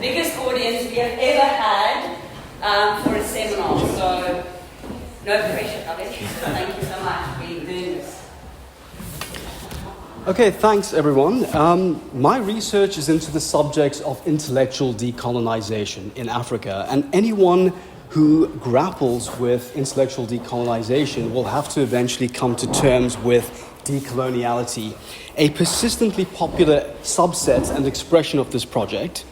biggest audience we have ever had for a seminar. So, no pressure, Kavish. Thank you so much for doing this. Okay, thanks everyone. My research is into the subject of intellectual decolonization in Africa, and anyone who grapples with intellectual decolonization will have to eventually come to terms with decoloniality, a persistently popular subset and expression of this project.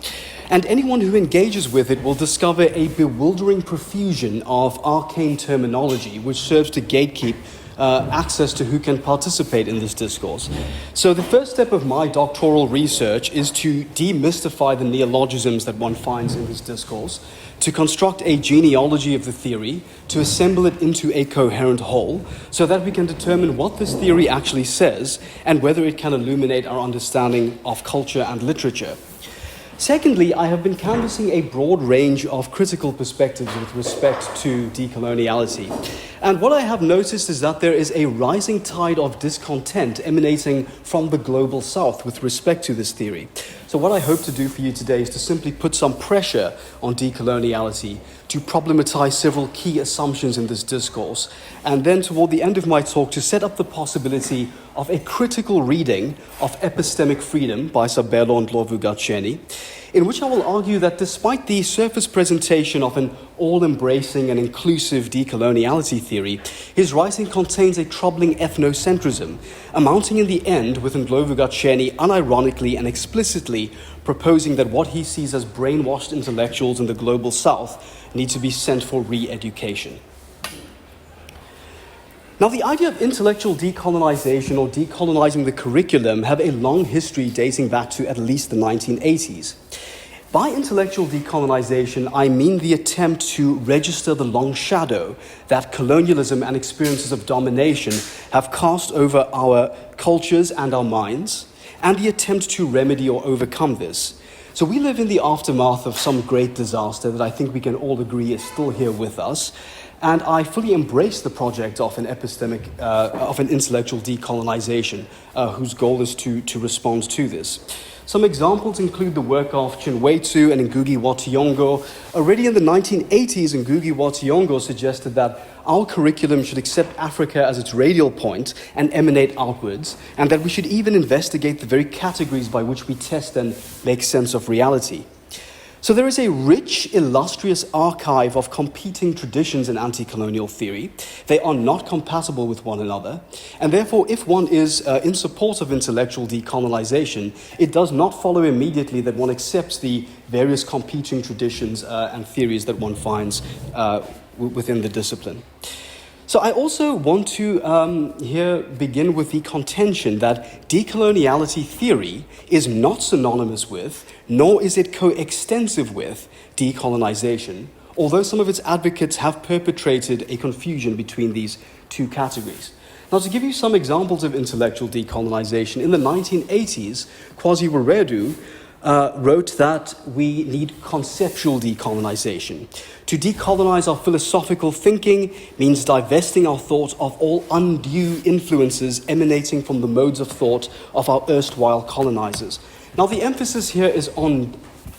And anyone who engages with it will discover a bewildering profusion of arcane terminology which serves to gatekeep access to who can participate in this discourse. So the first step of my doctoral research is to demystify the neologisms that one finds in this discourse, to construct a genealogy of the theory, to assemble it into a coherent whole, so that we can determine what this theory actually says and whether it can illuminate our understanding of culture and literature. Secondly, I have been canvassing a broad range of critical perspectives with respect to decoloniality. And what I have noticed is that there is a rising tide of discontent emanating from the global south with respect to this theory. So what I hope to do for you today is to simply put some pressure on decoloniality, to problematize several key assumptions in this discourse, and then toward the end of my talk to set up the possibility of a critical reading of Epistemic Freedom by Sabelo Ndlovu-Gatsheni, in which I will argue that despite the surface presentation of an all-embracing and inclusive decoloniality theory, his writing contains a troubling ethnocentrism, amounting in the end with Ndlovu-Gatsheni unironically and explicitly proposing that what he sees as brainwashed intellectuals in the global south need to be sent for re-education. Now, the idea of intellectual decolonization or decolonizing the curriculum have a long history dating back to at least the 1980s. By intellectual decolonization, I mean the attempt to register the long shadow that colonialism and experiences of domination have cast over our cultures and our minds, and the attempt to remedy or overcome this. So we live in the aftermath of some great disaster that I think we can all agree is still here with us. And I fully embrace the project of an intellectual decolonization, whose goal is to respond to this. Some examples include the work of Chinwetu and Ngugi wa Thiong'o. Already in the 1980s, Ngugi wa Thiong'o suggested that our curriculum should accept Africa as its radial point and emanate outwards, and that we should even investigate the very categories by which we test and make sense of reality. So there is a rich, illustrious archive of competing traditions in anti-colonial theory. They are not compatible with one another, and therefore if one is in support of intellectual decolonization, it does not follow immediately that one accepts the various competing traditions and theories that one finds within the discipline. So I also want to here begin with the contention that decoloniality theory is not synonymous with, nor is it coextensive with, decolonization, although some of its advocates have perpetrated a confusion between these two categories. Now, to give you some examples of intellectual decolonization, in the 1980s, Kwasi Wiredu wrote that we need conceptual decolonization. To decolonize our philosophical thinking means divesting our thought of all undue influences emanating from the modes of thought of our erstwhile colonizers. Now, the emphasis here is on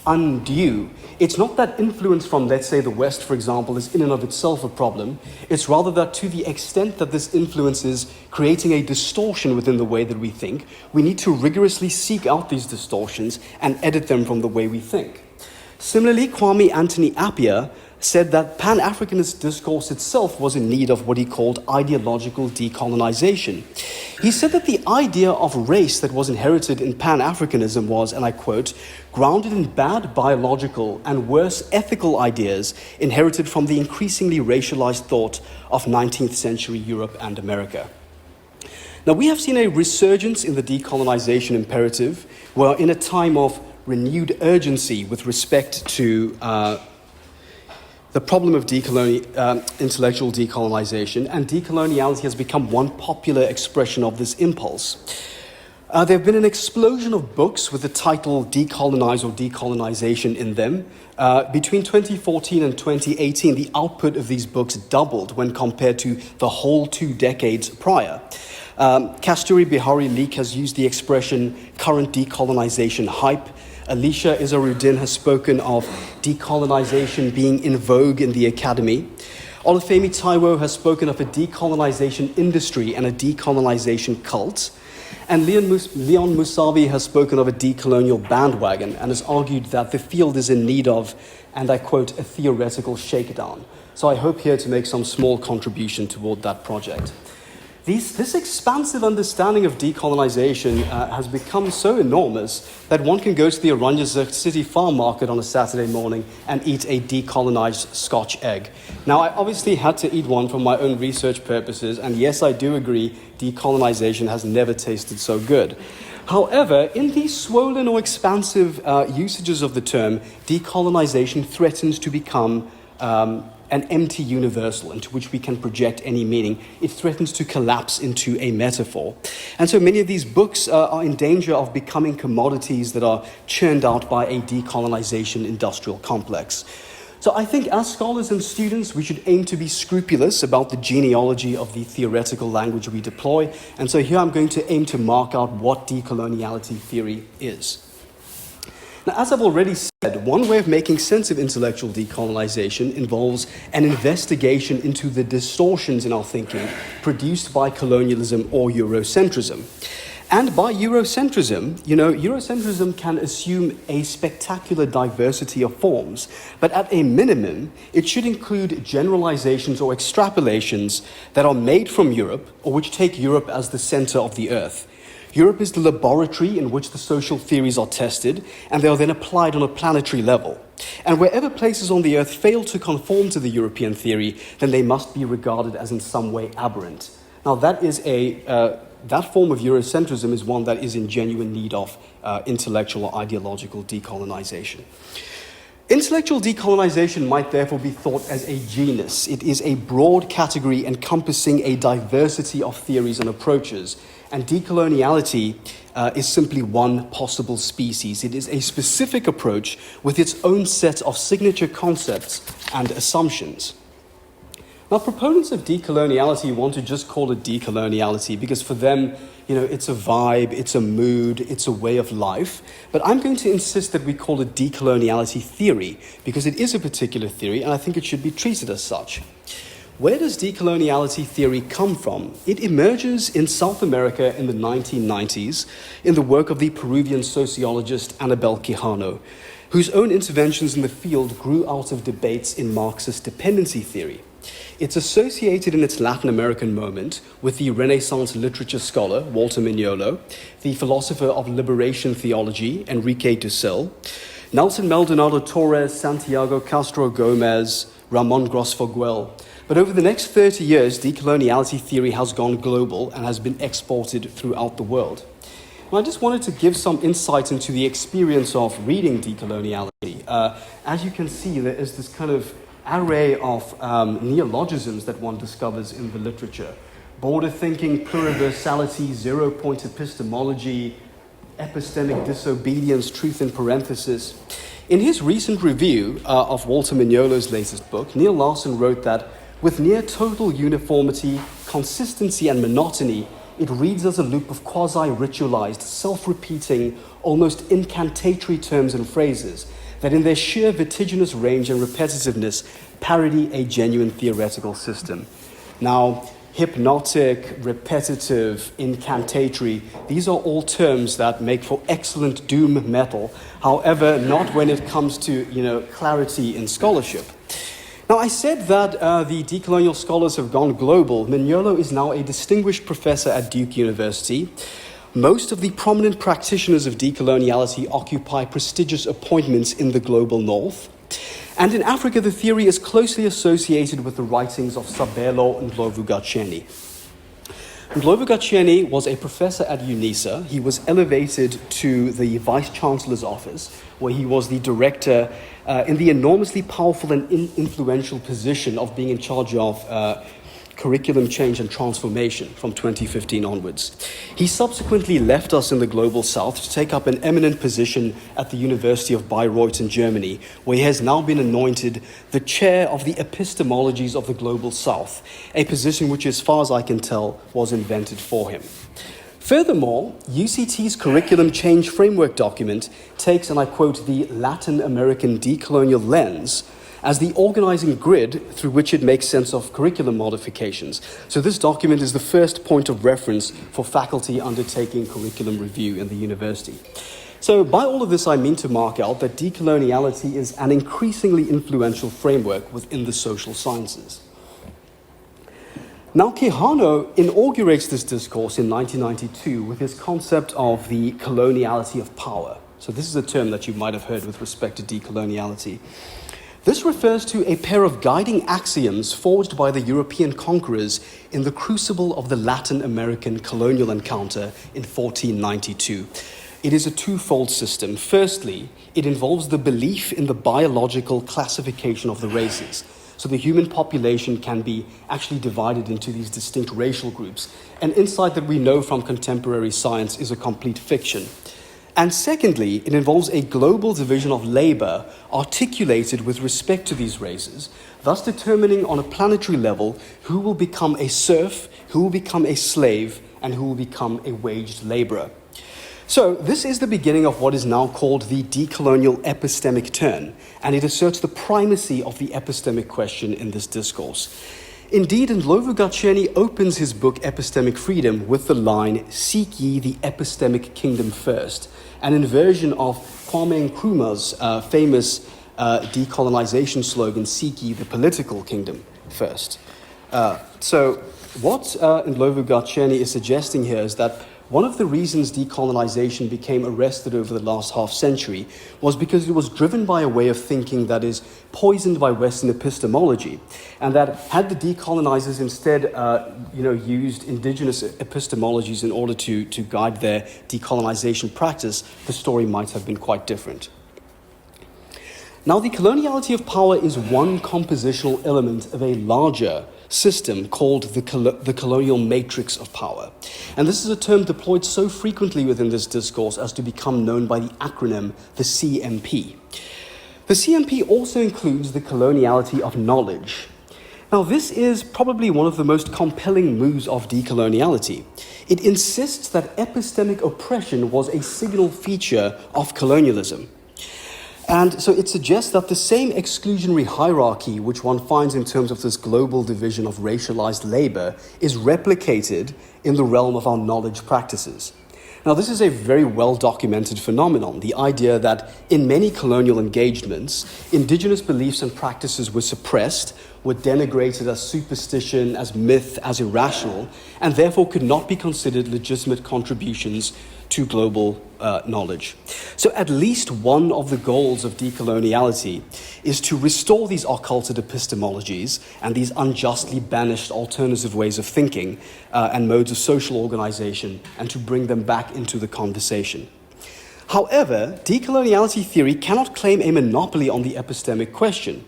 undue. It's not that influence from, let's say, the West, for example, is in and of itself a problem. It's rather that to the extent that this influence is creating a distortion within the way that we think, we need to rigorously seek out these distortions and edit them from the way we think. Similarly, Kwame Anthony Appiah said that Pan-Africanist discourse itself was in need of what he called ideological decolonization. He said that the idea of race that was inherited in Pan-Africanism was, and I quote, grounded in bad biological and worse ethical ideas inherited from the increasingly racialized thought of 19th century Europe and America. Now, we have seen a resurgence in the decolonization imperative. We're in a time of renewed urgency with respect to the problem of intellectual decolonization, and decoloniality has become one popular expression of this impulse. There have been an explosion of books with the title Decolonize or Decolonization in them. Between 2014 and 2018, the output of these books doubled when compared to the whole 2 decades prior. Kasturi Bihari Leek has used the expression current decolonization hype. Alicia Izzaruddin has spoken of decolonization being in vogue in the academy. Olufemi Taiwo has spoken of a decolonization industry and a decolonization cult. And Leon Musavi has spoken of a decolonial bandwagon and has argued that the field is in need of, and I quote, a theoretical shakedown. So I hope here to make some small contribution toward that project. This expansive understanding of decolonization has become so enormous that one can go to the Oranjezerk City Farm Market on a Saturday morning and eat a decolonized Scotch egg. Now, I obviously had to eat one for my own research purposes, and yes, I do agree, decolonization has never tasted so good. However, in these swollen or expansive usages of the term, decolonization threatens to become an empty universal into which we can project any meaning. It threatens to collapse into a metaphor. And so many of these books are in danger of becoming commodities that are churned out by a decolonization industrial complex. So I think as scholars and students, we should aim to be scrupulous about the genealogy of the theoretical language we deploy. And so here I'm going to aim to mark out what decoloniality theory is. Now, as I've already said, one way of making sense of intellectual decolonization involves an investigation into the distortions in our thinking produced by colonialism or Eurocentrism. And by Eurocentrism, Eurocentrism can assume a spectacular diversity of forms, but at a minimum, it should include generalizations or extrapolations that are made from Europe or which take Europe as the center of the earth. Europe is the laboratory in which the social theories are tested, and they are then applied on a planetary level. And wherever places on the Earth fail to conform to the European theory, then they must be regarded as in some way aberrant. Now, that form of Eurocentrism is one that is in genuine need of intellectual or ideological decolonization. Intellectual decolonization might therefore be thought as a genus. It is a broad category encompassing a diversity of theories and approaches. And decoloniality is simply one possible species. It is a specific approach with its own set of signature concepts and assumptions. Now, proponents of decoloniality want to just call it decoloniality because for them, it's a vibe, it's a mood, it's a way of life. But I'm going to insist that we call it decoloniality theory because it is a particular theory and I think it should be treated as such. Where does decoloniality theory come from? It emerges in South America in the 1990s in the work of the Peruvian sociologist Anabel Quijano, whose own interventions in the field grew out of debates in Marxist dependency theory. It's associated in its Latin American moment with the Renaissance literature scholar Walter Mignolo, the philosopher of liberation theology Enrique Dussel, Nelson Maldonado Torres, Santiago Castro Gomez, Ramon Grosfoguel. But over the next 30 years, decoloniality theory has gone global and has been exported throughout the world. And I just wanted to give some insight into the experience of reading decoloniality. As you can see, there is this kind of array of neologisms that one discovers in the literature. Border thinking, pluriversality, zero-point epistemology, epistemic disobedience, truth in parenthesis. In his recent review of Walter Mignolo's latest book, Neil Larson wrote that with near total uniformity, consistency, and monotony, it reads as a loop of quasi-ritualized, self-repeating, almost incantatory terms and phrases that in their sheer vertiginous range and repetitiveness parody a genuine theoretical system. Now, hypnotic, repetitive, incantatory, these are all terms that make for excellent doom metal, however, not when it comes to, clarity in scholarship. Now, I said that the decolonial scholars have gone global. Mignolo is now a distinguished professor at Duke University. Most of the prominent practitioners of decoloniality occupy prestigious appointments in the global north. And in Africa, the theory is closely associated with the writings of Sabelo Ndlovu-Gatsheni. Ndlovu-Gatsheni was a professor at UNISA. He was elevated to the vice-chancellor's office, where he was the director in the enormously powerful and influential position of being in charge of curriculum change and transformation from 2015 onwards. He subsequently left us in the global south to take up an eminent position at the University of Bayreuth in Germany, where he has now been anointed the chair of the epistemologies of the global south, a position which, as far as I can tell, was invented for him. Furthermore, UCT's curriculum change framework document takes, and I quote, the Latin American decolonial lens as the organizing grid through which it makes sense of curriculum modifications. So this document is the first point of reference for faculty undertaking curriculum review in the university. So by all of this, I mean to mark out that decoloniality is an increasingly influential framework within the social sciences. Now, Quijano inaugurates this discourse in 1992 with his concept of the coloniality of power. So this is a term that you might have heard with respect to decoloniality. This refers to a pair of guiding axioms forged by the European conquerors in the crucible of the Latin American colonial encounter in 1492. It is a twofold system. Firstly, it involves the belief in the biological classification of the races. So the human population can be actually divided into these distinct racial groups. An insight that we know from contemporary science is a complete fiction. And secondly, it involves a global division of labor articulated with respect to these races, thus determining on a planetary level who will become a serf, who will become a slave, and who will become a waged laborer. So this is the beginning of what is now called the decolonial epistemic turn, and it asserts the primacy of the epistemic question in this discourse. Indeed, Ndlovu-Gatsheni opens his book Epistemic Freedom with the line, "Seek ye the epistemic kingdom first," an inversion of Kwame Nkrumah's famous decolonization slogan, "Seek ye the political kingdom first." So what Ndlovu-Gatsheni is suggesting here is that one of the reasons decolonization became arrested over the last half century was because it was driven by a way of thinking that is poisoned by Western epistemology, and that had the decolonizers instead used indigenous epistemologies in order to guide their decolonization practice, the story might have been quite different. Now, the coloniality of power is one compositional element of a larger system called the colonial matrix of power. And this is a term deployed so frequently within this discourse as to become known by the acronym the CMP. The CMP also includes the coloniality of knowledge. Now, this is probably one of the most compelling moves of decoloniality. It insists that epistemic oppression was a signal feature of colonialism. And so it suggests that the same exclusionary hierarchy which one finds in terms of this global division of racialized labor is replicated in the realm of our knowledge practices. Now, this is a very well-documented phenomenon, the idea that in many colonial engagements, indigenous beliefs and practices were suppressed, were denigrated as superstition, as myth, as irrational, and therefore could not be considered legitimate contributions to global knowledge. So at least one of the goals of decoloniality is to restore these occulted epistemologies and these unjustly banished alternative ways of thinking and modes of social organization, and to bring them back into the conversation. However, decoloniality theory cannot claim a monopoly on the epistemic question.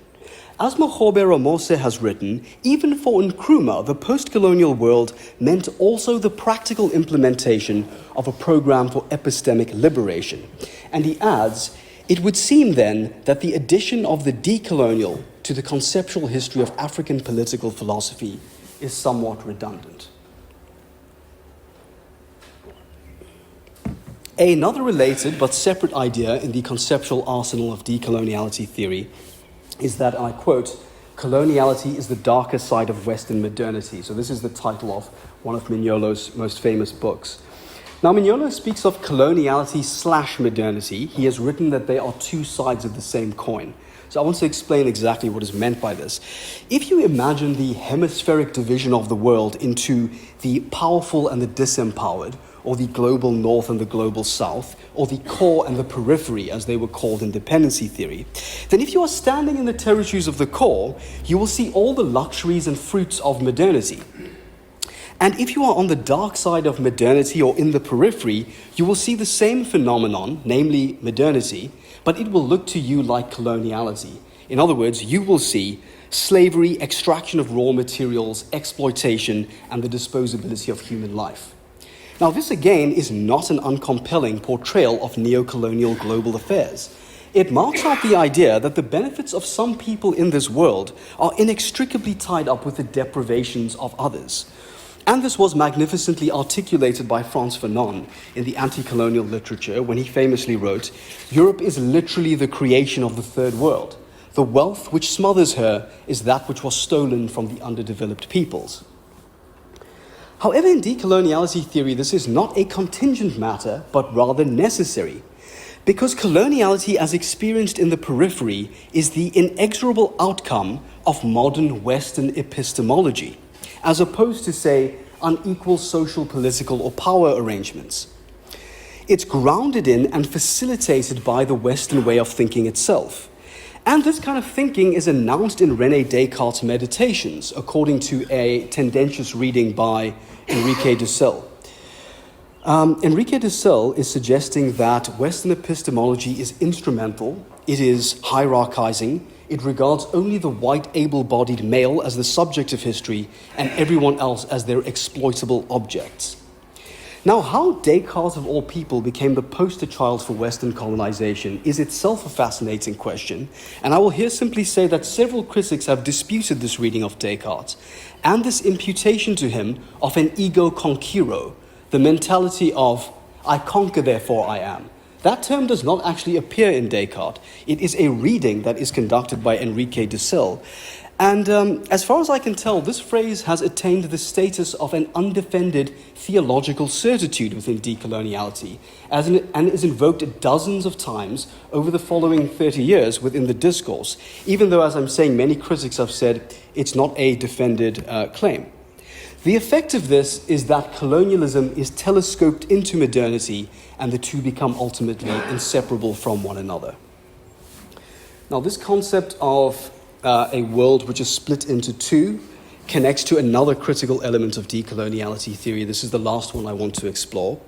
As Mokgobe Ramose has written, even for Nkrumah, the post-colonial world meant also the practical implementation of a program for epistemic liberation. And he adds, it would seem then that the addition of the decolonial to the conceptual history of African political philosophy is somewhat redundant. Another related but separate idea in the conceptual arsenal of decoloniality theory is that, and I quote, coloniality is the darker side of Western modernity. So this is the title of one of Mignolo's most famous books. Now, Mignolo speaks of coloniality / modernity. He has written that they are two sides of the same coin. So I want to explain exactly what is meant by this. If you imagine the hemispheric division of the world into the powerful and the disempowered, or the global north and the global south, or the core and the periphery, as they were called in dependency theory, then if you are standing in the territories of the core, you will see all the luxuries and fruits of modernity. And if you are on the dark side of modernity or in the periphery, you will see the same phenomenon, namely modernity, but it will look to you like coloniality. In other words, you will see slavery, extraction of raw materials, exploitation, and the disposability of human life. Now, this again is not an uncompelling portrayal of neo-colonial global affairs. It marks out the idea that the benefits of some people in this world are inextricably tied up with the deprivations of others. And this was magnificently articulated by Frantz Fanon in the anti-colonial literature when he famously wrote, "Europe is literally the creation of the third world. The wealth which smothers her is that which was stolen from the underdeveloped peoples." However, in decoloniality theory, this is not a contingent matter, but rather necessary, because coloniality as experienced in the periphery is the inexorable outcome of modern Western epistemology, as opposed to, say, unequal social, political, or power arrangements. It's grounded in and facilitated by the Western way of thinking itself. And this kind of thinking is announced in René Descartes' Meditations, according to a tendentious reading by Enrique Dussel. Enrique Dussel is suggesting that Western epistemology is instrumental, it is hierarchizing, it regards only the white able-bodied male as the subject of history and everyone else as their exploitable objects. Now, how Descartes, of all people, became the poster child for Western colonization is itself a fascinating question, and I will here simply say that several critics have disputed this reading of Descartes, and this imputation to him of an ego conquero, the mentality of, I conquer, therefore I am. That term does not actually appear in Descartes. It is a reading that is conducted by Enrique Dussel. And as far as I can tell, this phrase has attained the status of an undefended theological certitude within decoloniality, and is invoked dozens of times over the following 30 years within the discourse, even though, as I'm saying, many critics have said it's not a defended claim. The effect of this is that colonialism is telescoped into modernity, and the two become ultimately inseparable from one another. Now, this concept of a world which is split into two connects to another critical element of decoloniality theory. This is the last one I want to explore,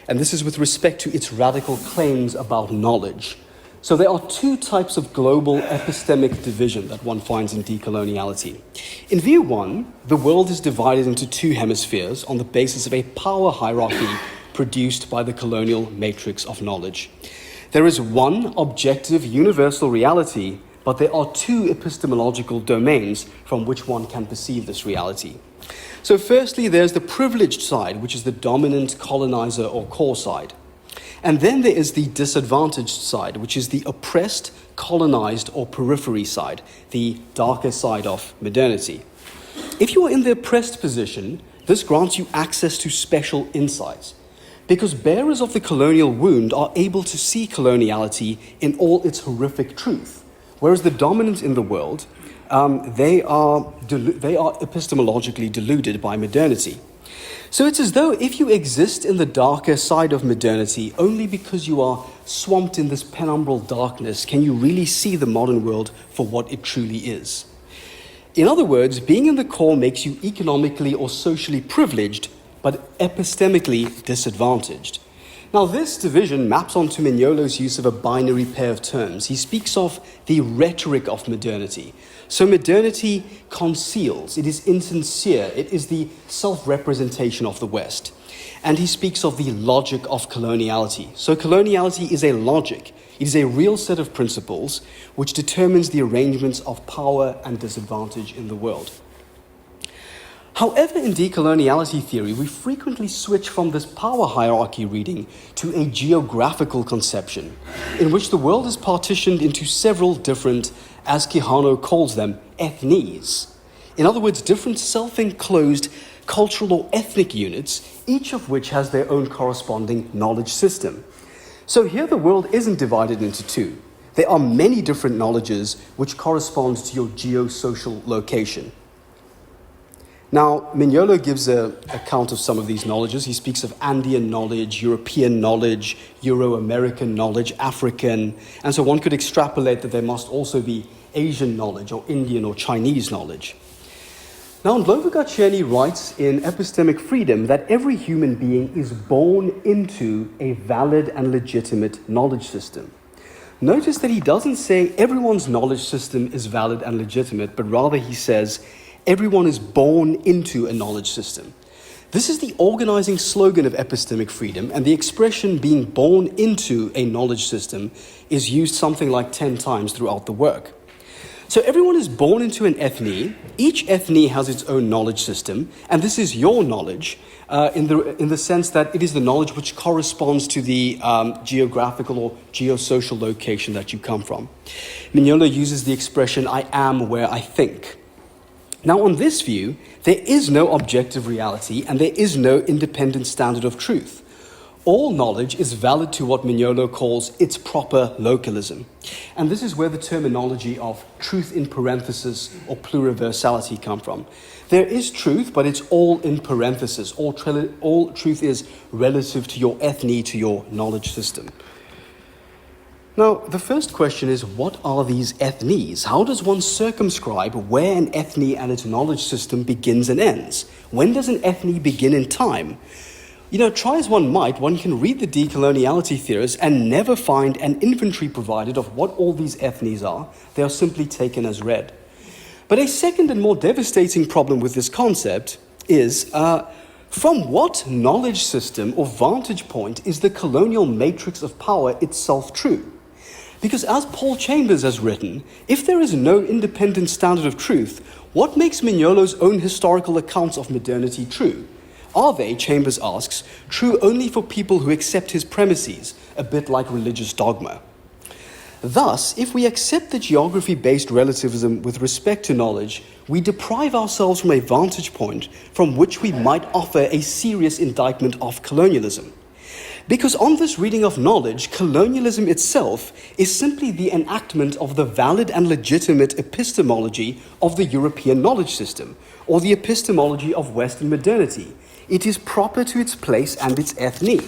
and this is with respect to its radical claims about knowledge. So there are two types of global epistemic division that one finds in decoloniality. In view one, the world is divided into two hemispheres on the basis of a power hierarchy produced by the colonial matrix of knowledge. There is one objective universal reality, but there are two epistemological domains from which one can perceive this reality. So firstly, there's the privileged side, which is the dominant colonizer or core side. And then there is the disadvantaged side, which is the oppressed, colonized, or periphery side, the darker side of modernity. If you are in the oppressed position, this grants you access to special insights, because bearers of the colonial wound are able to see coloniality in all its horrific truth, whereas the dominant in the world, they are epistemologically deluded by modernity. So it's as though if you exist in the darker side of modernity only because you are swamped in this penumbral darkness, can you really see the modern world for what it truly is. In other words, being in the core makes you economically or socially privileged, but epistemically disadvantaged. Now, this division maps onto Mdlalo's use of a binary pair of terms. He speaks of the rhetoric of modernity. So modernity conceals, it is insincere, it is the self-representation of the West. And he speaks of the logic of coloniality. So coloniality is a logic. It is a real set of principles which determines the arrangements of power and disadvantage in the world. However, in decoloniality theory, we frequently switch from this power hierarchy reading to a geographical conception, in which the world is partitioned into several different, as Quijano calls them, ethnies. In other words, different self-enclosed cultural or ethnic units, each of which has their own corresponding knowledge system. So here the world isn't divided into two. There are many different knowledges which correspond to your geosocial location. Now, Mdlalose gives an account of some of these knowledges. He speaks of Andean knowledge, European knowledge, Euro-American knowledge, African, and so one could extrapolate that there must also be Asian knowledge or Indian or Chinese knowledge. Now, Ndlovu-Gatsheni writes in Epistemic Freedom that every human being is born into a valid and legitimate knowledge system. Notice that he doesn't say everyone's knowledge system is valid and legitimate, but rather he says everyone is born into a knowledge system. This is the organizing slogan of epistemic freedom, and the expression being born into a knowledge system is used something like 10 times throughout the work. So everyone is born into an ethne. Each ethne has its own knowledge system, and this is your knowledge in the sense that it is the knowledge which corresponds to the geographical or geosocial location that you come from. Mdlalose uses the expression, "I am where I think." Now, on this view, there is no objective reality and there is no independent standard of truth. All knowledge is valid to what Mdlalose calls its proper localism. And this is where the terminology of truth in parenthesis or pluriversality come from. There is truth, but it's all in parenthesis. All truth is relative to your ethne, to your knowledge system. Now, the first question is, what are these ethnes? How does one circumscribe where an ethne and its knowledge system begins and ends? When does an ethne begin in time? Try as one might, one can read the decoloniality theorists and never find an inventory provided of what all these ethnes are. They are simply taken as read. But a second and more devastating problem with this concept is, from what knowledge system or vantage point is the colonial matrix of power itself true? Because as Paul Chambers has written, if there is no independent standard of truth, what makes Mdlalose's own historical accounts of modernity true? Are they, Chambers asks, true only for people who accept his premises, a bit like religious dogma? Thus, if we accept the geography-based relativism with respect to knowledge, we deprive ourselves from a vantage point from which we might offer a serious indictment of colonialism. Because on this reading of knowledge, colonialism itself is simply the enactment of the valid and legitimate epistemology of the European knowledge system, or the epistemology of Western modernity. It is proper to its place and its ethne.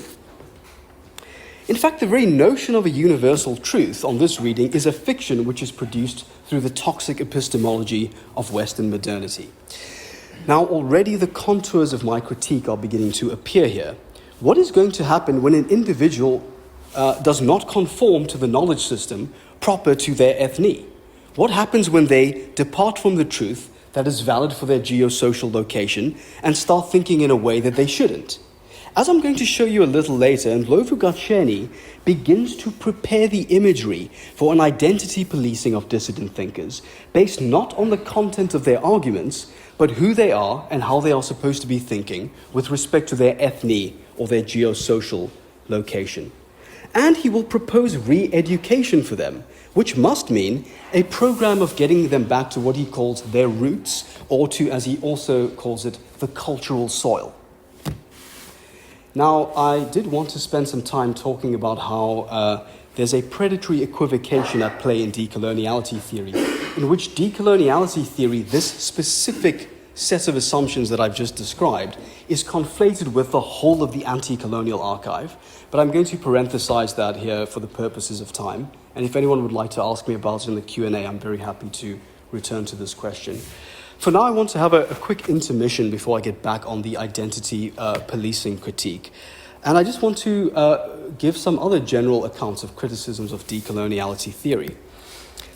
In fact, the very notion of a universal truth on this reading is a fiction which is produced through the toxic epistemology of Western modernity. Now, already the contours of my critique are beginning to appear here. What is going to happen when an individual does not conform to the knowledge system proper to their ethne? What happens when they depart from the truth that is valid for their geosocial location and start thinking in a way that they shouldn't? As I'm going to show you a little later, Ndlovu-Gatsheni begins to prepare the imagery for an identity policing of dissident thinkers based not on the content of their arguments, but who they are and how they are supposed to be thinking with respect to their ethne or their geosocial location. And he will propose re-education for them, which must mean a program of getting them back to what he calls their roots, or to, as he also calls it, the cultural soil. Now, I did want to spend some time talking about how there's a predatory equivocation at play in decoloniality theory, in which decoloniality theory, this specific set of assumptions that I've just described, is conflated with the whole of the anti-colonial archive. But I'm going to parenthesize that here for the purposes of time. And if anyone would like to ask me about it in the Q&A, I'm very happy to return to this question. For now, I want to have a quick intermission before I get back on the identity policing critique. And I just want to give some other general accounts of criticisms of decoloniality theory.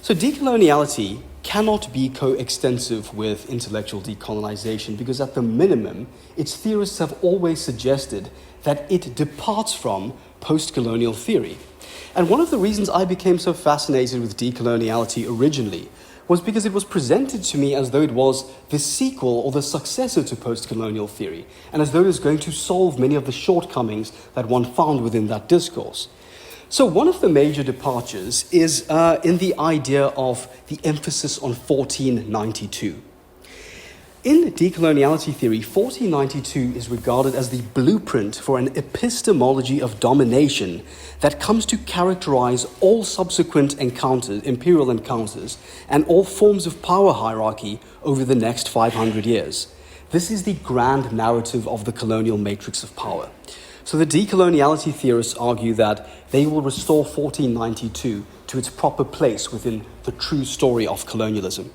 So decoloniality cannot be coextensive with intellectual decolonization because at the minimum, its theorists have always suggested that it departs from post-colonial theory. And one of the reasons I became so fascinated with decoloniality originally was because it was presented to me as though it was the sequel or the successor to post-colonial theory, and as though it was going to solve many of the shortcomings that one found within that discourse. So one of the major departures is in the idea of the emphasis on 1492. In decoloniality theory, 1492 is regarded as the blueprint for an epistemology of domination that comes to characterize all subsequent imperial encounters, and all forms of power hierarchy over the next 500 years. This is the grand narrative of the colonial matrix of power. So the decoloniality theorists argue that they will restore 1492 to its proper place within the true story of colonialism.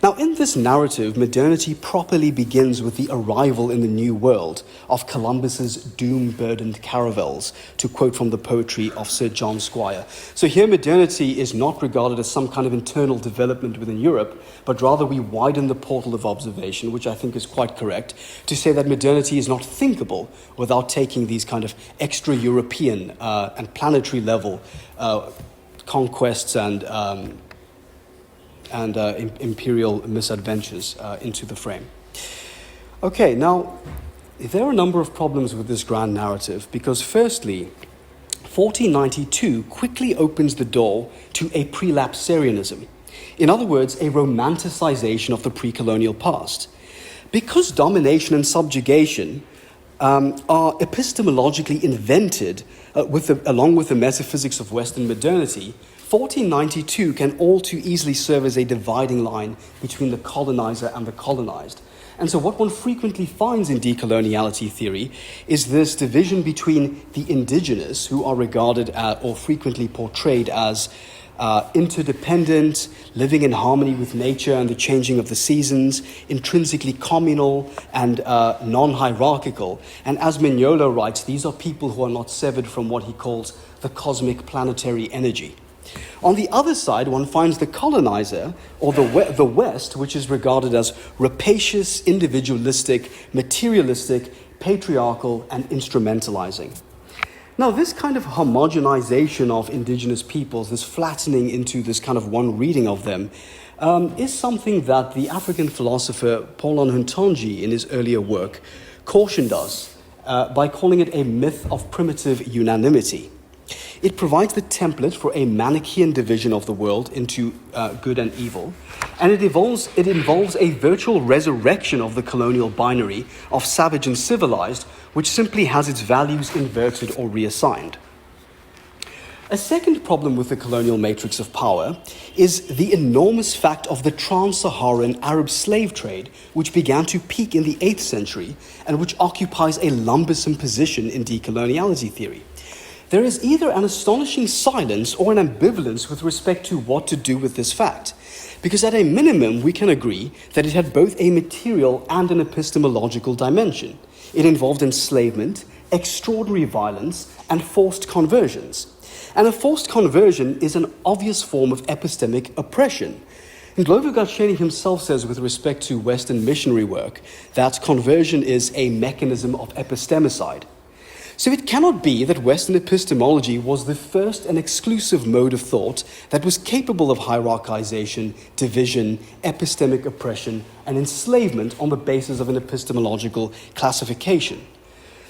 Now, in this narrative, modernity properly begins with the arrival in the New World of Columbus's doom-burdened caravels, to quote from the poetry of Sir John Squire. So here, modernity is not regarded as some kind of internal development within Europe, but rather we widen the portal of observation, which I think is quite correct, to say that modernity is not thinkable without taking these kind of extra-European and planetary level conquests and and imperial misadventures into the frame. Okay, now, there are a number of problems with this grand narrative because, firstly, 1492 quickly opens the door to a prelapsarianism. In other words, a romanticization of the pre-colonial past. Because domination and subjugation are epistemologically invented along with the metaphysics of Western modernity, 1492 can all too easily serve as a dividing line between the colonizer and the colonized. And so what one frequently finds in decoloniality theory is this division between the indigenous, who are regarded or frequently portrayed as interdependent, living in harmony with nature and the changing of the seasons, intrinsically communal and non-hierarchical. And as Mignola writes, these are people who are not severed from what he calls the cosmic planetary energy. On the other side, one finds the colonizer, or the West, which is regarded as rapacious, individualistic, materialistic, patriarchal, and instrumentalizing. Now, this kind of homogenization of indigenous peoples, this flattening into this kind of one reading of them, is something that the African philosopher Paul Onhuntonji, in his earlier work, cautioned us by calling it a myth of primitive unanimity. It provides the template for a Manichaean division of the world into good and evil, and it involves a virtual resurrection of the colonial binary of savage and civilized, which simply has its values inverted or reassigned. A second problem with the colonial matrix of power is the enormous fact of the trans-Saharan Arab slave trade, which began to peak in the 8th century and which occupies a lumbersome position in decoloniality theory. There is either an astonishing silence or an ambivalence with respect to what to do with this fact, because at a minimum we can agree that it had both a material and an epistemological dimension. It involved enslavement, extraordinary violence, and forced conversions. And a forced conversion is an obvious form of epistemic oppression. Ndlovu-Gatsheni himself says with respect to Western missionary work that conversion is a mechanism of epistemicide. So it cannot be that Western epistemology was the first and exclusive mode of thought that was capable of hierarchization, division, epistemic oppression, and enslavement on the basis of an epistemological classification.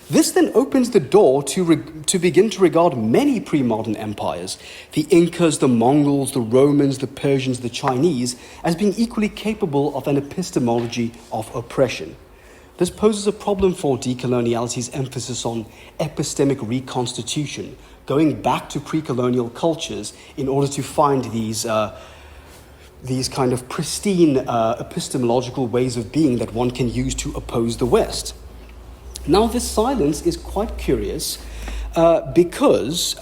This then opens the door to begin to regard many pre-modern empires, the Incas, the Mongols, the Romans, the Persians, the Chinese, as being equally capable of an epistemology of oppression. This poses a problem for decoloniality's emphasis on epistemic reconstitution, going back to pre-colonial cultures in order to find these kind of pristine epistemological ways of being that one can use to oppose the West. Now, this silence is quite curious because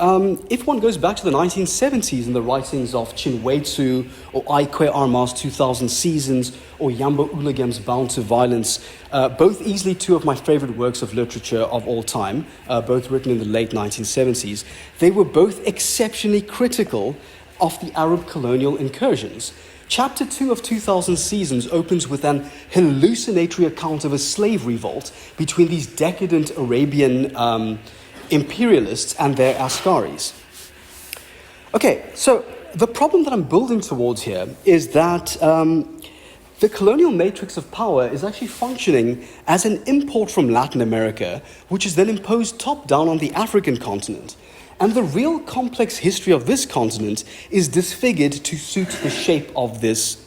if one goes back to the 1970s in the writings of Chinweizu or Aikwe Arma's 2000 Seasons or Yambo Ulagem's Bound to Violence, both easily two of my favorite works of literature of all time, both written in the late 1970s, they were both exceptionally critical of the Arab colonial incursions. Chapter 2 of 2000 Seasons opens with an hallucinatory account of a slave revolt between these decadent Arabian imperialists and their Askaris. Okay, so the problem that I'm building towards here is that the colonial matrix of power is actually functioning as an import from Latin America, which is then imposed top-down on the African continent. And the real complex history of this continent is disfigured to suit the shape of this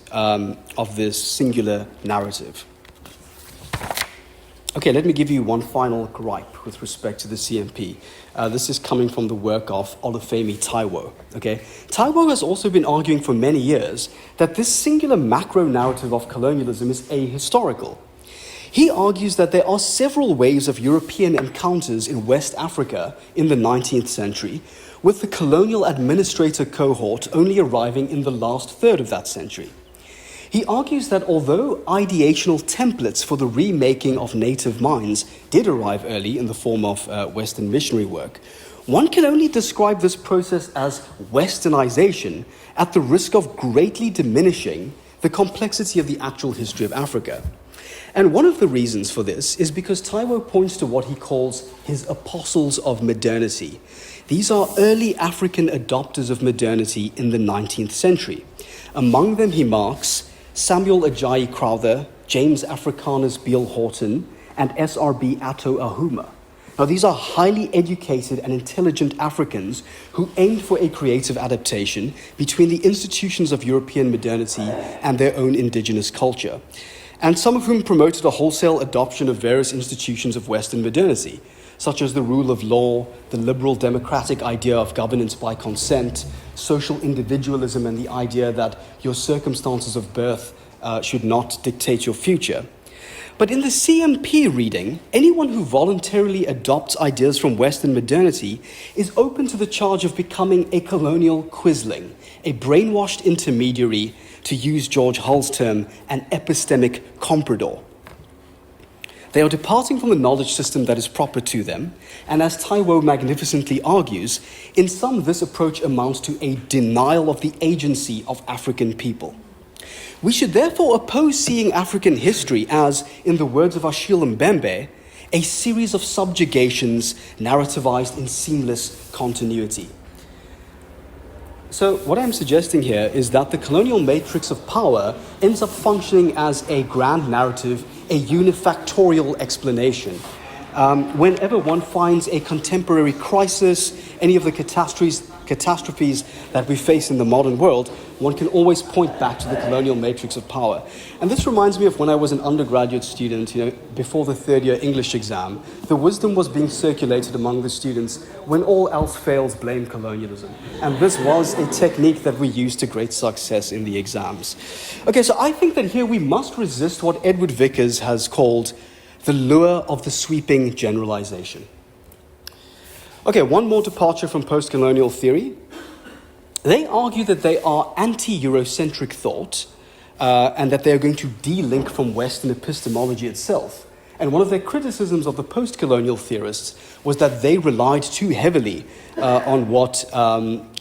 singular narrative. Okay, let me give you one final gripe with respect to the CMP. This is coming from the work of Olufemi Taiwo. Okay, Taiwo has also been arguing for many years that this singular macro narrative of colonialism is ahistorical. He argues that there are several waves of European encounters in West Africa in the 19th century, with the colonial administrator cohort only arriving in the last third of that century. He argues that although ideational templates for the remaking of native minds did arrive early in the form of Western missionary work, one can only describe this process as Westernization at the risk of greatly diminishing the complexity of the actual history of Africa. And one of the reasons for this is because Taiwo points to what he calls his apostles of modernity. These are early African adopters of modernity in the 19th century. Among them he marks Samuel Ajayi Crowther, James Africanus Beale Horton, and SRB Atto Ahuma. Now, these are highly educated and intelligent Africans who aimed for a creative adaptation between the institutions of European modernity and their own indigenous culture, and some of whom promoted a wholesale adoption of various institutions of Western modernity, such as the rule of law, the liberal democratic idea of governance by consent, social individualism, and the idea that your circumstances of birth should not dictate your future. But in the CMP reading, anyone who voluntarily adopts ideas from Western modernity is open to the charge of becoming a colonial quisling, a brainwashed intermediary, to use George Hull's term, an epistemic comprador. They are departing from the knowledge system that is proper to them, and as Taiwo magnificently argues, in sum this approach amounts to a denial of the agency of African people. We should therefore oppose seeing African history as, in the words of Achille Mbembe, a series of subjugations narrativized in seamless continuity. So what I'm suggesting here is that the colonial matrix of power ends up functioning as a grand narrative, a unifactorial explanation. Whenever one finds a contemporary crisis, any of the catastrophes that we face in the modern world, one can always point back to the colonial matrix of power. And this reminds me of when I was an undergraduate student, before the third year English exam, the wisdom was being circulated among the students, when all else fails, blame colonialism. And this was a technique that we used to great success in the exams. Okay, so I think that here we must resist what Edward Vickers has called the lure of the sweeping generalization. Okay, one more departure from post-colonial theory. They argue that they are anti-Eurocentric thought and that they are going to de-link from Western epistemology itself. And one of their criticisms of the post-colonial theorists was that they relied too heavily on what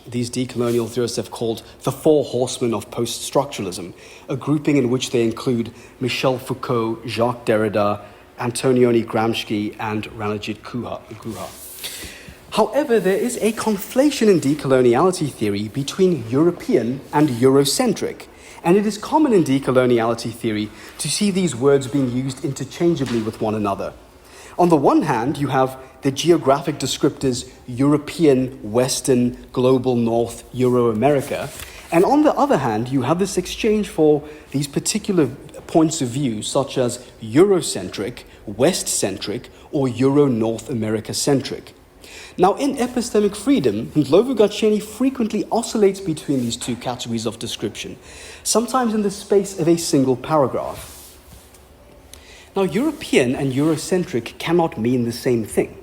these decolonial theorists have called the four horsemen of post-structuralism, a grouping in which they include Michel Foucault, Jacques Derrida, Antonioni Gramsci, and Ranajit Guha. However, there is a conflation in decoloniality theory between European and Eurocentric, and it is common in decoloniality theory to see these words being used interchangeably with one another. On the one hand, you have the geographic descriptors European, Western, Global North, Euro-America, and on the other hand, you have this exchange for these particular points of view, such as Eurocentric, West-centric, or Euro-North America-centric. Now, in epistemic freedom, Ndlovu-Gatsheni frequently oscillates between these two categories of description, sometimes in the space of a single paragraph. Now, European and Eurocentric cannot mean the same thing.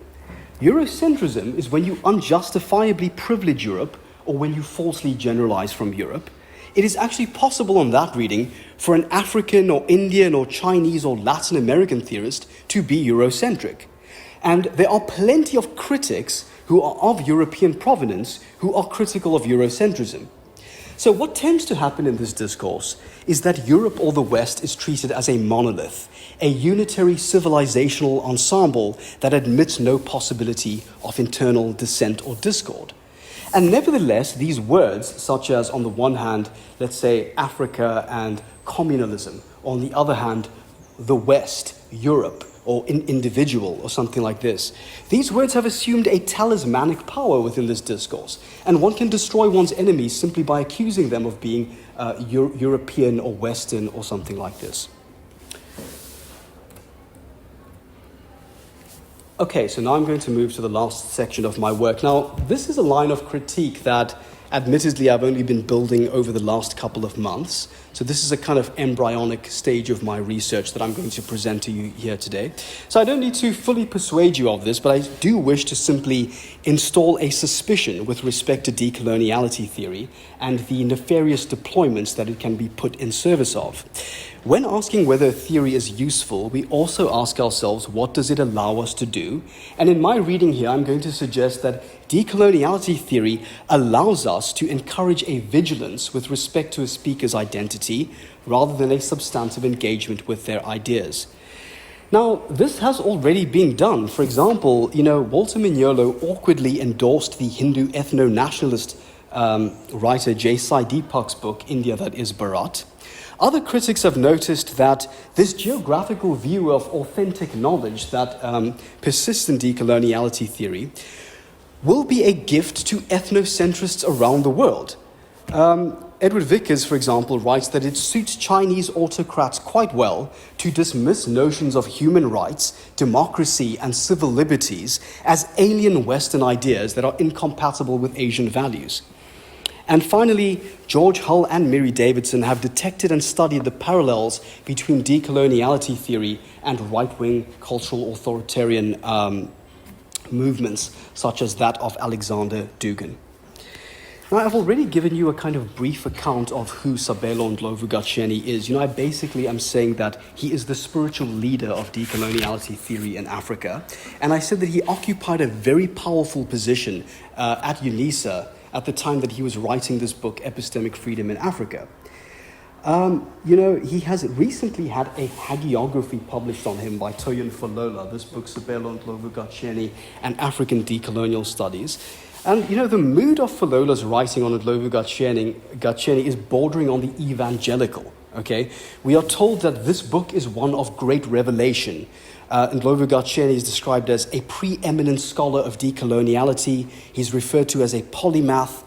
Eurocentrism is when you unjustifiably privilege Europe or when you falsely generalize from Europe. It is actually possible on that reading for an African or Indian or Chinese or Latin American theorist to be Eurocentric. And there are plenty of critics who are of European provenance who are critical of Eurocentrism. So what tends to happen in this discourse is that Europe or the West is treated as a monolith, a unitary civilizational ensemble that admits no possibility of internal dissent or discord. And nevertheless, these words, such as on the one hand, let's say Africa and communalism, on the other hand, the West, Europe, or individual, or something like this. These words have assumed a talismanic power within this discourse, and one can destroy one's enemies simply by accusing them of being European or Western or something like this. Okay, so now I'm going to move to the last section of my work. Now, this is a line of critique that admittedly I've only been building over the last couple of months. So this is a kind of embryonic stage of my research that I'm going to present to you here today. So I don't need to fully persuade you of this, but I do wish to simply install a suspicion with respect to decoloniality theory and the nefarious deployments that it can be put in service of. When asking whether a theory is useful, we also ask ourselves, what does it allow us to do? And in my reading here, I'm going to suggest that decoloniality theory allows us to encourage a vigilance with respect to a speaker's identity rather than a substantive engagement with their ideas. Now, this has already been done. For example, Walter Mignolo awkwardly endorsed the Hindu ethno-nationalist writer J.Sai Deepak's book, India That Is Bharat. Other critics have noticed that this geographical view of authentic knowledge that persists in decoloniality theory will be a gift to ethnocentrists around the world. Edward Vickers, for example, writes that it suits Chinese autocrats quite well to dismiss notions of human rights, democracy, and civil liberties as alien Western ideas that are incompatible with Asian values. And finally, George Hull and Mary Davidson have detected and studied the parallels between decoloniality theory and right-wing cultural authoritarian movements, such as that of Alexander Dugin. Now, I've already given you a kind of brief account of who Sabelo Ndlovu-Gatsheni is. I basically am saying that he is the spiritual leader of decoloniality theory in Africa. And I said that he occupied a very powerful position at UNISA at the time that he was writing this book, Epistemic Freedom in Africa. He has recently had a hagiography published on him by Toyin Falola, this book, Sabelo Ndlovu-Gatsheni and African Decolonial Studies. And, the mood of Falola's writing on Ndlovu-Gatsheni is bordering on the evangelical, okay? We are told that this book is one of great revelation. Ndlovu-Gatsheni is described as a preeminent scholar of decoloniality. He's referred to as a polymath.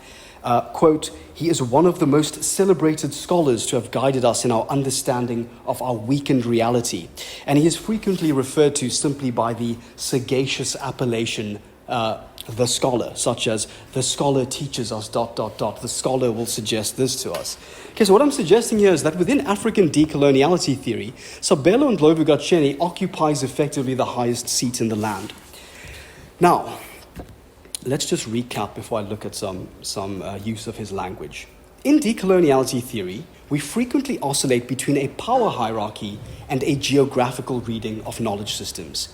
Quote, he is one of the most celebrated scholars to have guided us in our understanding of our weakened reality. And he is frequently referred to simply by the sagacious appellation the scholar, such as the scholar teaches us ... The scholar will suggest this to us. Okay, so what I'm suggesting here is that within African decoloniality theory, Sabelo Ndlovu-Gatsheni occupies effectively the highest seat in the land. Now, let's just recap before I look at some use of his language. In decoloniality theory, we frequently oscillate between a power hierarchy and a geographical reading of knowledge systems.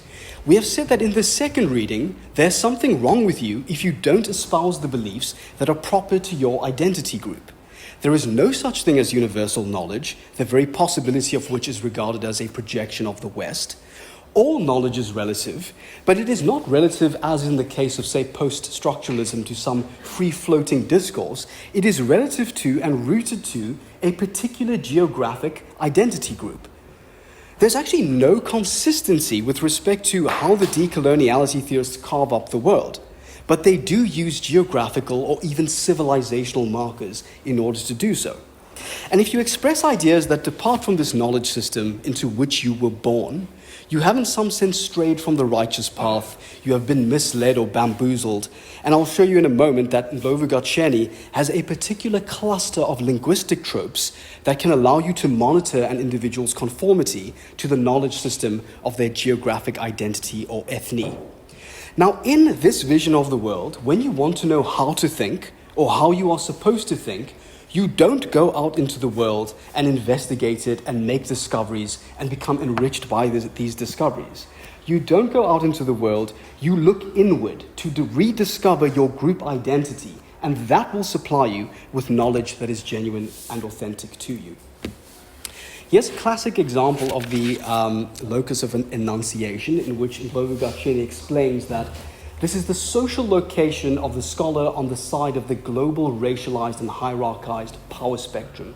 We have said that in the second reading, there's something wrong with you if you don't espouse the beliefs that are proper to your identity group. There is no such thing as universal knowledge, the very possibility of which is regarded as a projection of the West. All knowledge is relative, but it is not relative as in the case of, say, post-structuralism to some free-floating discourse. It is relative to and rooted to a particular geographic identity group. There's actually no consistency with respect to how the decoloniality theorists carve up the world, but they do use geographical or even civilizational markers in order to do so. And if you express ideas that depart from this knowledge system into which you were born, you have in some sense strayed from the righteous path, you have been misled or bamboozled, and I'll show you in a moment that Ndlovu-Gatsheni has a particular cluster of linguistic tropes that can allow you to monitor an individual's conformity to the knowledge system of their geographic identity or ethne. Now, in this vision of the world, when you want to know how to think or how you are supposed to think, you don't go out into the world and investigate it and make discoveries and become enriched by these discoveries. You don't go out into the world, you look inward to rediscover your group identity, and that will supply you with knowledge that is genuine and authentic to you. Here's a classic example of the locus of an enunciation in which Ndlovu-Gatsheni explains that this is the social location of the scholar on the side of the global racialized and hierarchized power spectrum.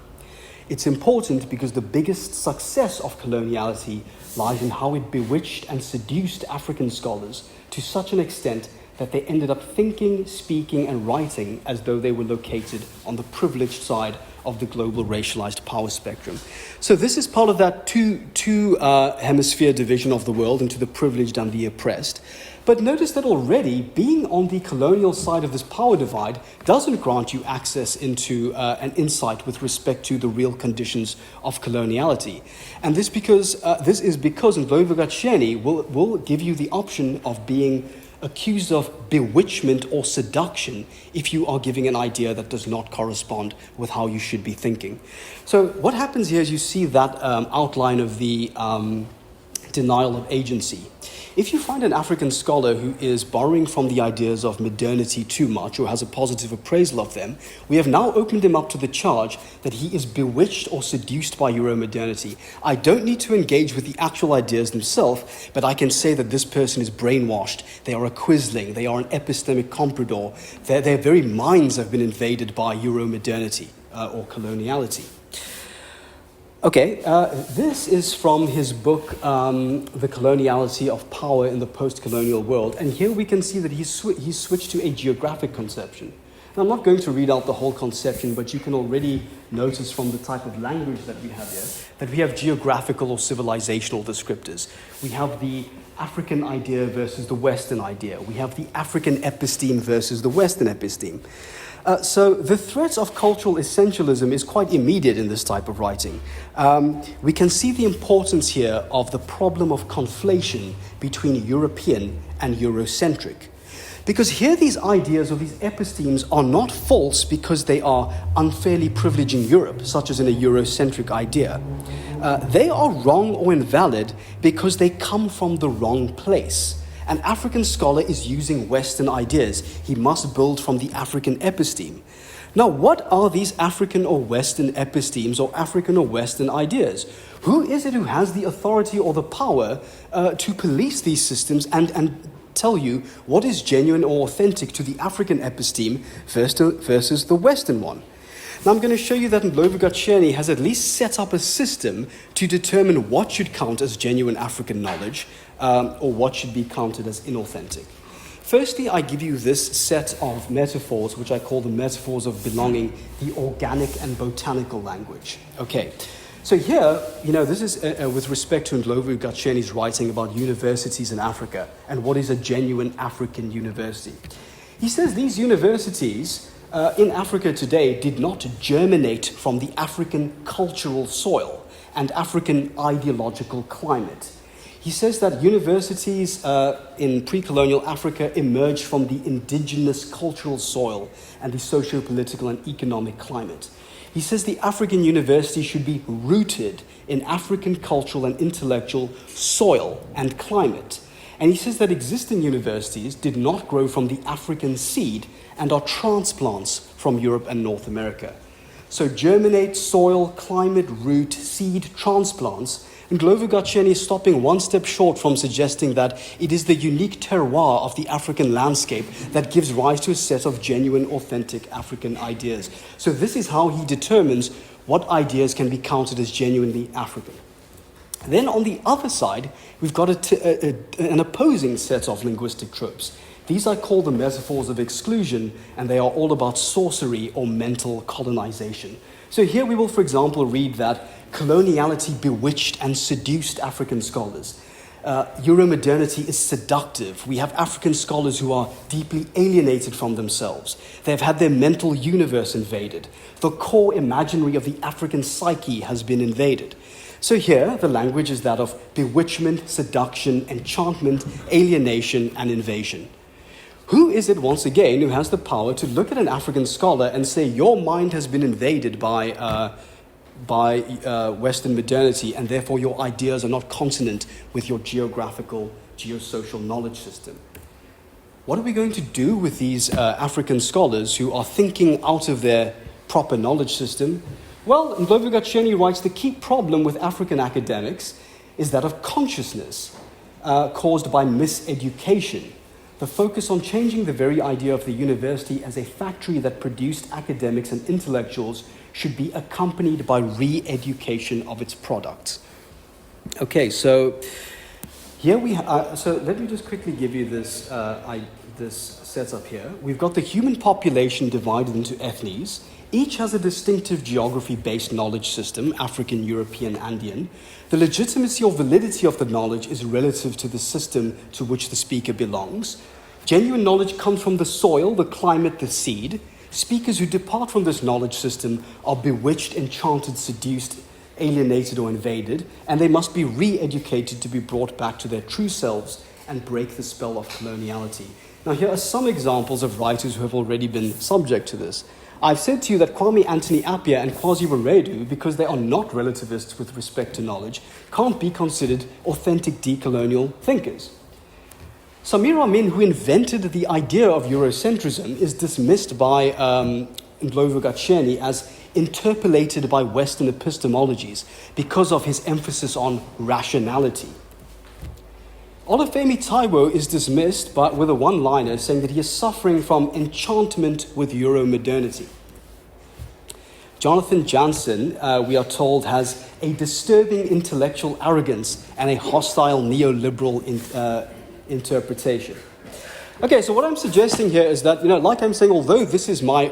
It's important because the biggest success of coloniality lies in how it bewitched and seduced African scholars to such an extent that they ended up thinking, speaking, and writing as though they were located on the privileged side of the global racialized power spectrum. So this is part of that two hemisphere division of the world into the privileged and the oppressed. But notice that already being on the colonial side of this power divide doesn't grant you access into an insight with respect to the real conditions of coloniality. And this is because Ndlovu-Gatsheni will give you the option of being accused of bewitchment or seduction if you are giving an idea that does not correspond with how you should be thinking. So what happens here is you see that outline of the denial of agency. If you find an African scholar who is borrowing from the ideas of modernity too much or has a positive appraisal of them, we have now opened him up to the charge that he is bewitched or seduced by Euro-modernity. I don't need to engage with the actual ideas themselves, but I can say that this person is brainwashed. They are a quisling. They are an epistemic comprador. Their very minds have been invaded by Euro-modernity or coloniality. Okay, this is from his book, The Coloniality of Power in the Post-Colonial World. And here we can see that he's switched to a geographic conception. And I'm not going to read out the whole conception, but you can already notice from the type of language that we have here, that we have geographical or civilizational descriptors. We have the African idea versus the Western idea. We have the African episteme versus the Western episteme. So the threat of cultural essentialism is quite immediate in this type of writing. We can see the importance here of the problem of conflation between European and Eurocentric. Because here these ideas or these epistemes are not false because they are unfairly privileging Europe, such as in a Eurocentric idea. They are wrong or invalid because they come from the wrong place. An African scholar is using Western ideas. He must build from the African episteme. Now, what are these African or Western epistemes or African or Western ideas? Who is it who has the authority or the power to police these systems and tell you what is genuine or authentic to the African episteme versus the Western one? Now, I'm going to show you that Ndlovu-Gatsheni has at least set up a system to determine what should count as genuine African knowledge or what should be counted as inauthentic. Firstly, I give you this set of metaphors, which I call the metaphors of belonging, the organic and botanical language. Okay, so here, this is with respect to Ndlovu-Gatsheni's writing about universities in Africa and what is a genuine African university. He says these universities in Africa today did not germinate from the African cultural soil and African ideological climate. He says that universities in pre-colonial Africa emerged from the indigenous cultural soil and the socio-political and economic climate. He says the African university should be rooted in African cultural and intellectual soil and climate. And he says that existing universities did not grow from the African seed and are transplants from Europe and North America. So germinate, soil, climate, root, seed, transplants. And Ndlovu-Gatsheni is stopping one step short from suggesting that it is the unique terroir of the African landscape that gives rise to a set of genuine, authentic African ideas. So this is how he determines what ideas can be counted as genuinely African. Then on the other side, we've got an opposing set of linguistic tropes. These I call the metaphors of exclusion, and they are all about sorcery or mental colonization. So here we will, for example, read that coloniality bewitched and seduced African scholars. Euromodernity is seductive. We have African scholars who are deeply alienated from themselves. They have had their mental universe invaded. The core imaginary of the African psyche has been invaded. So here, the language is that of bewitchment, seduction, enchantment, alienation, and invasion. Who is it, once again, who has the power to look at an African scholar and say, your mind has been invaded by Western modernity, and therefore your ideas are not consonant with your geographical, geosocial knowledge system? What are we going to do with these African scholars who are thinking out of their proper knowledge system? Well, Ndlovu-Gatsheni writes the key problem with African academics is that of consciousness caused by miseducation. The focus on changing the very idea of the university as a factory that produced academics and intellectuals should be accompanied by re-education of its products. Okay, so here we so let me just quickly give you this this setup here. We've got the human population divided into ethnies. Each has a distinctive geography-based knowledge system, African, European, Andean. The legitimacy or validity of the knowledge is relative to the system to which the speaker belongs. Genuine knowledge comes from the soil, the climate, the seed. Speakers who depart from this knowledge system are bewitched, enchanted, seduced, alienated, or invaded, and they must be re-educated to be brought back to their true selves and break the spell of coloniality. Now, here are some examples of writers who have already been subject to this. I've said to you that Kwame Anthony Appiah and Kwasi Wiredu, because they are not relativists with respect to knowledge, can't be considered authentic decolonial thinkers. Samir Amin, who invented the idea of Eurocentrism, is dismissed by Ndlovu-Gatsheni as interpolated by Western epistemologies because of his emphasis on rationality. Olufemi Taiwo is dismissed with a one-liner saying that he is suffering from enchantment with Euro-modernity. Jonathan Jansen, we are told, has a disturbing intellectual arrogance and a hostile neoliberal interpretation. Okay, so what I'm suggesting here is that, like I'm saying, although this is my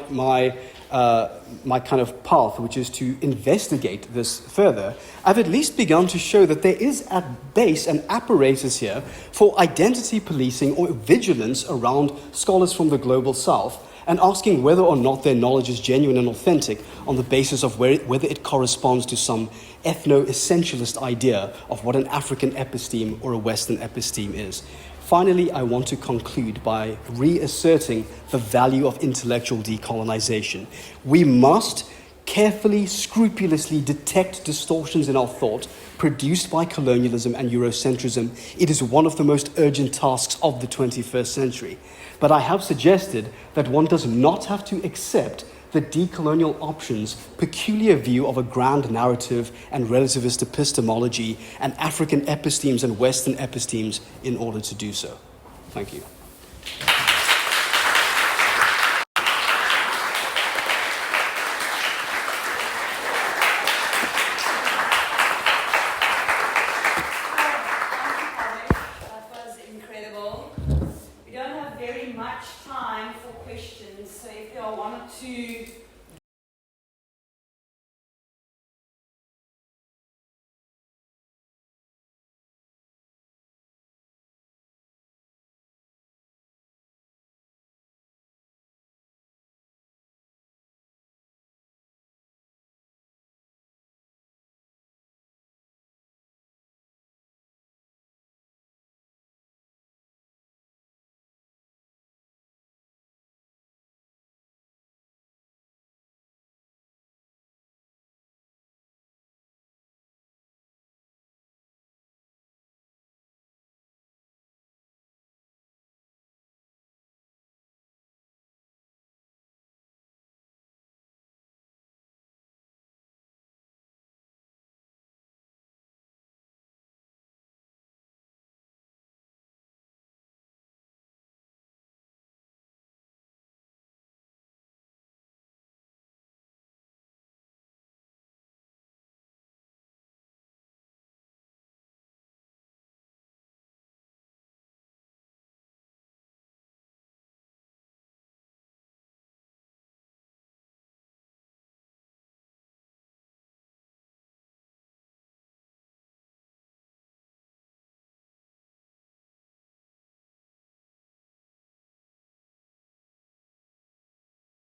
kind of path, which is to investigate this further, I've at least begun to show that there is at base an apparatus here for identity policing or vigilance around scholars from the global south and asking whether or not their knowledge is genuine and authentic on the basis of whether it corresponds to some ethno-essentialist idea of what an African episteme or a Western episteme is. Finally, I want to conclude by reasserting the value of intellectual decolonization. We must carefully, scrupulously detect distortions in our thought produced by colonialism and Eurocentrism. It is one of the most urgent tasks of the 21st century. But I have suggested that one does not have to accept the decolonial option's peculiar view of a grand narrative and relativist epistemology and African epistemes and Western epistemes in order to do so. Thank you. That was incredible. We don't have very much time for questions, so if there are one or two